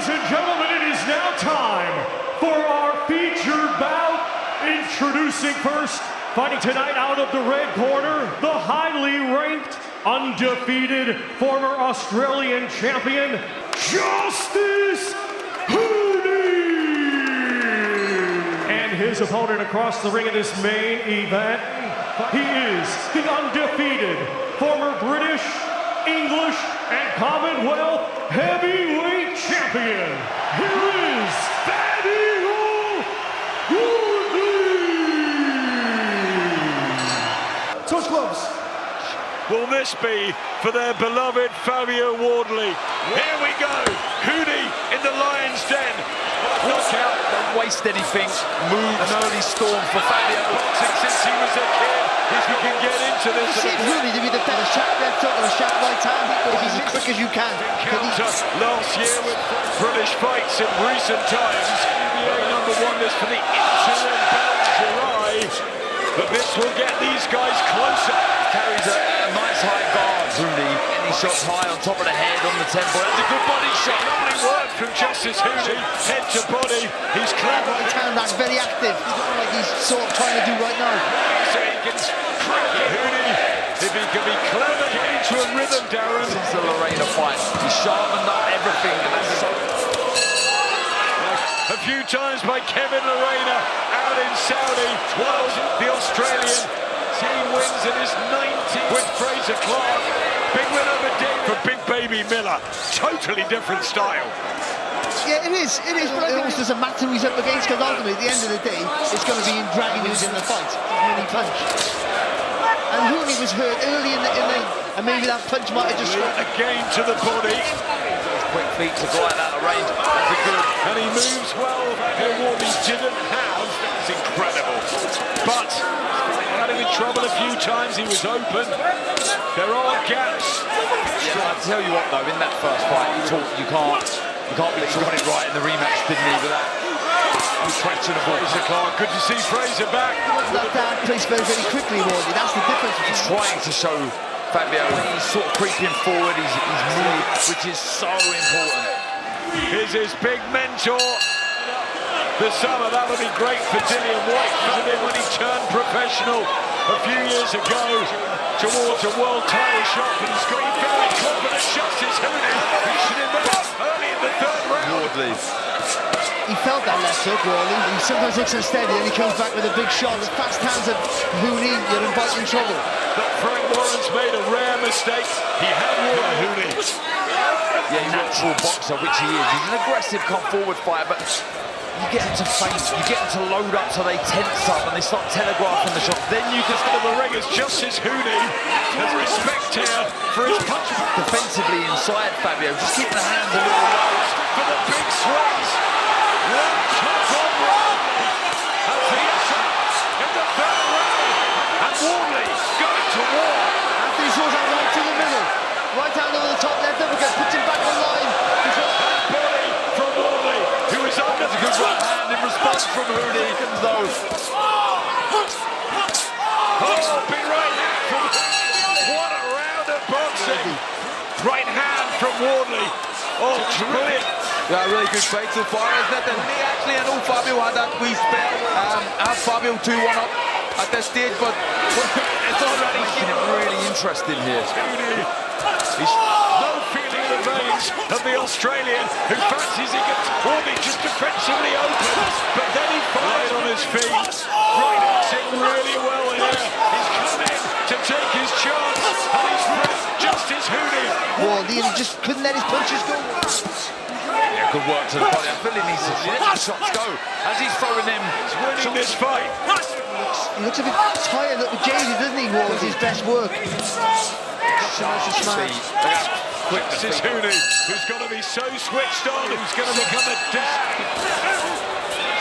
Ladies and gentlemen, it is now time for our featured bout. Introducing first, fighting tonight out of the red corner, the highly ranked, undefeated former Australian champion, Justis Huni! And his opponent across the ring in this main event, he is the undefeated former British, English, and Commonwealth heavyweight champion. Here is Fabio Wardley! Touch gloves. Will this be for their beloved Fabio Wardley? Here we go, Huni in the lion's den. Look out, don't waste anything. Move an early storm for Fabio. Since he was a kid, if we can get into this. You seem really to be the better shot left hook or a shot right hand if he's as quick as you can. Counter last year with British fights in recent times. Number one is for the interim belt July, but this will get these guys closer. Carries a nice high guard, Huni. And he shots high on top of the head, on the temple. That's a good body shot. Lovely work from Justis Huni, head to body. He's clever. Right hand, that's very active. Like he's sort of trying to do right now. So he can crack it. Huni, if he can be clever, get into a rhythm, Darren. Since the Lorena fight, he's sharpened up everything, and that's so... A few times by Kevin Lorena out in Saudi. Well, the Australian team wins in his 90th with Fraser Clark. Big win over Dave for Big Baby Miller. Totally different style. Yeah, it is, but it almost doesn't matter who he's up against, because ultimately, at the end of the day, it's going to be him dragging who's in the fight. Huni punch. And Huni was hurt early in the and maybe that punch might have just... Again to the body. Quick feet to go out of range. That's a good. And he moves well. Wardley didn't have. That's incredible. But had him in trouble a few times. He was open. There are gaps. Yeah, I'll tell you what though, in that first fight, you can't be got it right in the rematch, didn't he? But that unquestionable. Fraser Clark, good to see Fraser back. That down plays very, very quickly, Wardley. That's the difference. He's trying to show Fabio he's sort of creeping forward. He's moved, which is so important. Here's his big mentor. The summer, that would be great for Dillian White. Found him when he turned professional a few years ago towards a world title shot. But he's got very confident shots. It's Huni. He should have been early in the third round. Wardley. He felt that left hook, Wardley. He sometimes looks unsteady and he comes back with a big shot. The fast hands of Huni, you're inviting trouble. But Frank Warren's made a rare mistake. He had Huni. Yeah, natural boxer, which he is. He's an aggressive, come-forward fighter, but you get him to faint, you get him to load up so they tense up and they start telegraphing the shot. Then you can start the ring as Justis Huni has respect here for his punch. Defensively inside Fabio, just keeping the hands a little low for the big swings. One top on round. And the answer in the third round. And Wardley going to war. Anthony Shaw's out right to the middle. Right hand over the top, left uppercut, puts him back on line. Body from Wardley, who is under the good right hand in response from Huni. Though. Oh, big right hand from... What a round of boxing. Right hand from Wardley. Oh, brilliant. Yeah, really good fight so far, isn't it? And me actually, I know Fabio had that wee spell. I have Fabio 2-1 up at this stage, but it's already making it really interesting here. He's no feeling in the veins of the Australian who fancies he gets Wardley just defensively open, but then he fires on his feet. Right, acting really well here. He's come in to take his chance, and he's Justis Huni. Wardley, and he just couldn't let his punches go. Yeah, good work to the body. I feel he needs to let the shots go as he's throwing them. He's winning this fight. He looks a bit tired, a little jaded, doesn't he, Wardley? His best work. Justis Huni, who's going to be so switched on, who's going to become a dad.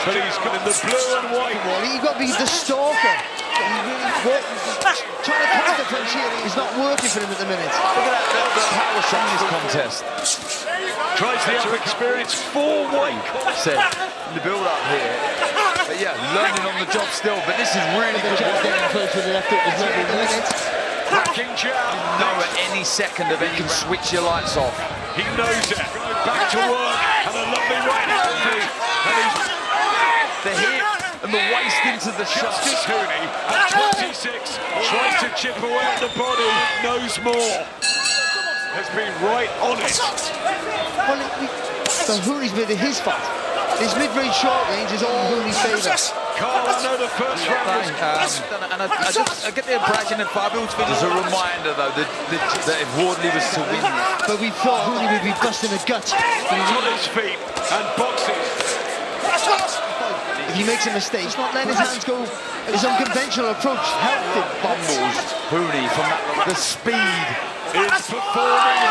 But he's got in the blue and white. You've got to be the stalker. Trying to counter punch here, he's not working for him at the minute. Look at that, the power shot in this contest. Tries the upper experience, 4 white said in the build-up here. But yeah, learning on the job still, but this is really good work. With the left hook is lovely in the minute. Cracking jab. You know at any second of it, you can switch your lights off. He knows it. Going back to work, and a lot Wardley right hand, and he's The hip and the waist into the shot. Justis Huni at 26, trying to chip away at the body, knows more. Has been right on it. Well, so Huni's made it his fault. His mid-range short range is all in Huni's favour. Carl, I know the first round was... And I get the impression that Fabio's There's a reminder, though, that if Wardley was to win this, But we thought Huni would be busting a gut. He's on his feet and boxes. If he makes a mistake, he's not letting his hands go. His unconventional approach helped him. fumbles Huni from that, the speed. Is performing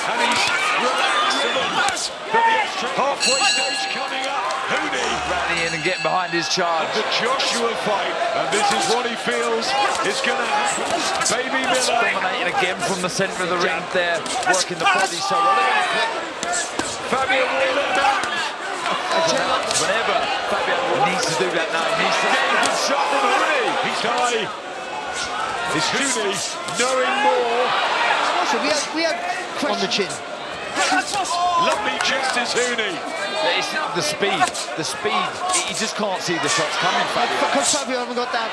and he's relaxing. But the halfway stage coming up. Huni Rallying and getting behind his charge. the Joshua fight, and this is what he feels is going to happen. Baby Miller. Dominating again from the centre of the ring there, working the body so well. Fabio Wardley. Whenever Fabio needs to do that now, he needs to get a good shot from Huni. He's high. It's Huni knowing more. Also, we had on the chin. Lovely Justis Huni. It's the speed. He just can't see the shots coming, Fabio. Because Fabio haven't got that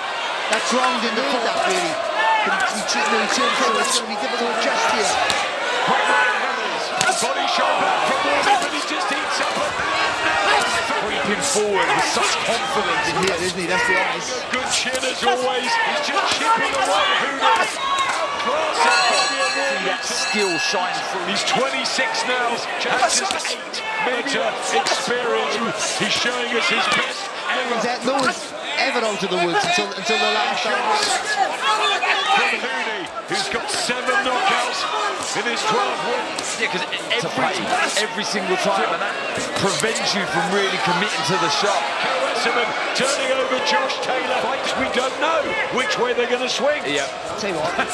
ground in the foot, that really. He turns through, it's going to be difficult to adjust here. Body shot back from Wardley, but he just eats up. Creeping forward with such confidence. Here, isn't he? Let's be honest. Good chin as always. He's just chipping away. Huni. Outclassing Fabio Wardley. That skill shines through. He's 26 now. Has just 8-metre experience. He's showing us his best ever. No one's ever out of the woods until the last time. From Huni, who's got 7 knockouts in his 12 wins. Yeah, because every single time, and that prevents you from really committing to the shot. Esserman turning over Josh Taylor. Fights we don't know which way they're going to swing. Yeah. I'll tell you what. I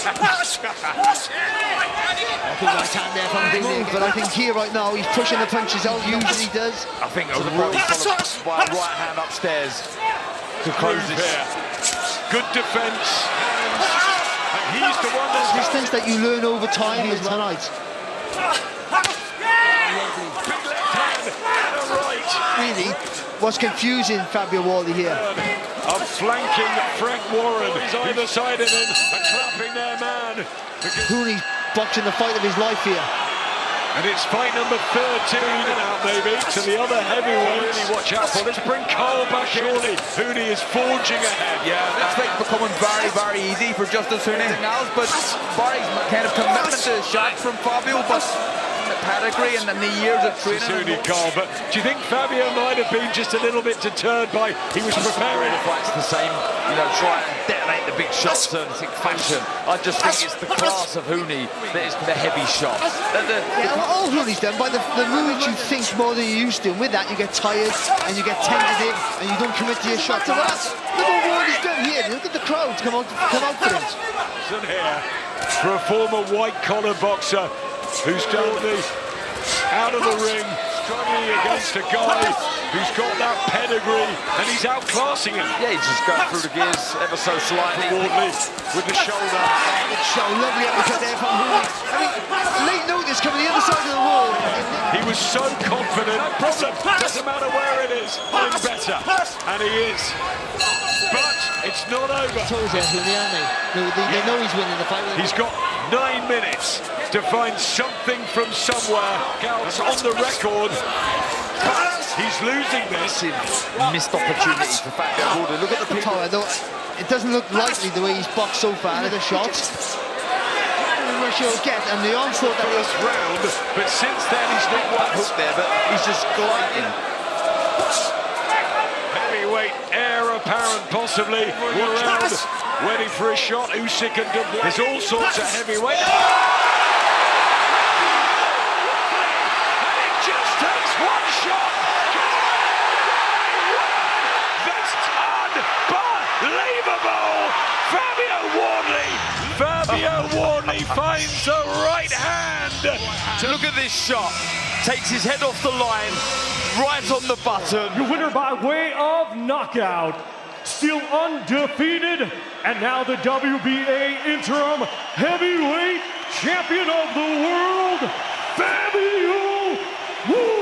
think right hand there from Huni, but I think here right now he's pushing the punches out. Usually he does. I think a real followed by a right hand upstairs to close Move this. here. Good defence. And he's the one that's Distance that you learn over time is tonight. big left hand and a right. Really, what's confusing Fabio Wardley here? Of flanking Frank Warren. He's either side of him and clapping their man. Huni's boxing the fight of his life here. And it's fight number 13 out maybe to the other heavyweights. Really watch out for. Let's bring Carl back surely. Huni is forging ahead. Yeah, this fight's becoming very, very easy for Justis Huni now, but Barry's kind of commitment to shots from Fabio, but the pedigree and the years of training. Huni, Carl, but do you think Fabio might have been just a little bit deterred by he was preparing? The fight's the same, try and detonate the big shots in fashion. I just think it's the class of Huni that is the heavy shots. Yeah, all Huni's done, by the moves you think more than you used to, and with that you get tired and you get tentative and you don't commit to your shots. So look what Wardley's done here. Look at the crowds come out for him. And here for a former white-collar boxer who's done out of the ring, struggling against a guy who's got that pedigree, and he's outclassing him. Yeah, he's just going through the gears ever so slightly. Wardley with the shoulder. Lovely uppercut there from Huni. I mean, late notice coming the other side of the wall. He was so confident. No problem. Doesn't matter where it is. I'm better. And he is. But it's not over. Toes there, Huni, aren't they? They know he's winning the fight. He's got 9 minutes to find something from somewhere. It's on the record. But he's losing this. Missed opportunity for Fabio Wardley. Look at the people. Power, though. It doesn't look likely the way he's boxed so far at the shots. He'll get, and the onslaught that First round, but since then he's not one Hook there, but he's just gliding. heavyweight heir apparent, possibly. We're around, waiting for a shot. Usyk and Dubois. There's all sorts of heavyweight. And it just takes one shot. That's unbelievable. Fabio Wardley. Fabio Wardley finds the right hand. Look at this shot. Takes his head off the line, right on the button. Your winner by way of knockout, still undefeated, and now the WBA interim heavyweight champion of the world, Fabio Wardley.